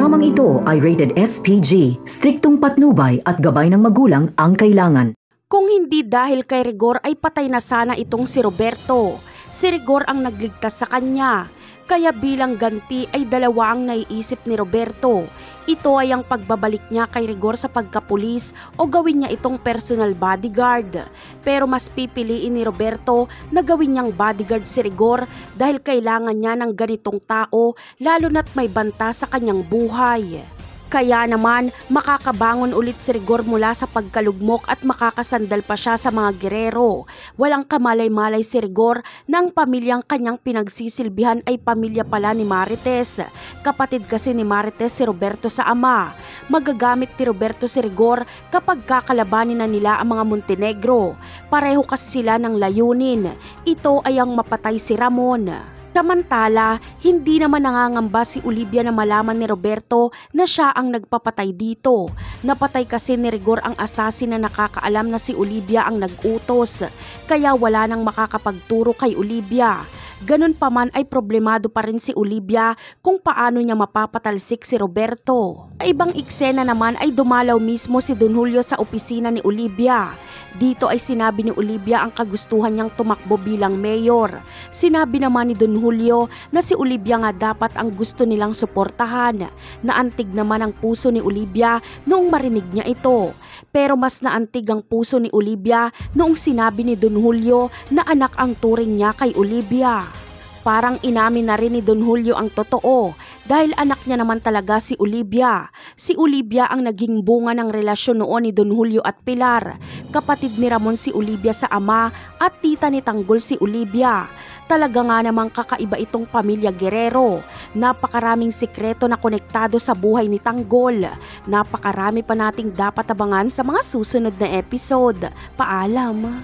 Programang ito ay rated SPG, striktong patnubay at gabay ng magulang ang kailangan. Kung hindi dahil kay Rigor ay patay na sana itong si Roberto. Si Rigor ang nagligtas sa kanya. Kaya bilang ganti ay dalawa ang naiisip ni Roberto. Ito ay ang pagbabalik niya kay Rigor sa pagkapulis o gawin niya itong personal bodyguard. Pero mas pipiliin ni Roberto na gawin niyang bodyguard si Rigor dahil kailangan niya ng ganitong tao lalo na't may banta sa kanyang buhay. Kaya naman makakabangon ulit si Rigor mula sa pagkalugmok at makakasandal pa siya sa mga gerero. Walang kamalay-malay si Rigor na ang pamilyang kanyang pinagsisilbihan ay pamilya pala ni Marites. Kapatid kasi ni Marites si Roberto sa ama. Magagamit ni Roberto si Rigor kapag kakalabanin na nila ang mga Montenegro. Pareho kasi sila ng layunin. Ito ay ang mapatay si Ramon. Samantala, hindi naman nangangamba si Olivia na malaman ni Roberto na siya ang nagpapatay dito. Napatay kasi ni Rigor ang assassin na nakakaalam na si Olivia ang nag-utos, kaya wala nang makakapagturo kay Olivia. Ganun pa man ay problemado pa rin si Olivia kung paano niya mapapatalsik si Roberto. Sa ibang eksena naman ay dumalaw mismo si Don Julio sa opisina ni Olivia. Dito ay sinabi ni Olivia ang kagustuhan niyang tumakbo bilang mayor. Sinabi naman ni Don Julio na si Olivia nga dapat ang gusto nilang suportahan. Naantig naman ang puso ni Olivia noong marinig niya ito. Pero mas naantig ang puso ni Olivia noong sinabi ni Don Julio na anak ang turing niya kay Olivia. Parang inamin na rin ni Don Julio ang totoo dahil anak niya naman talaga si Olivia. Si Olivia ang naging bunga ng relasyon noon ni Don Julio at Pilar. Kapatid ni Ramon si Olivia sa ama at tita ni Tanggol si Olivia. Talaga nga namang kakaiba itong pamilya Guerrero. Napakaraming sikreto na konektado sa buhay ni Tanggol. Napakarami pa nating dapat abangan sa mga susunod na episode. Paalam!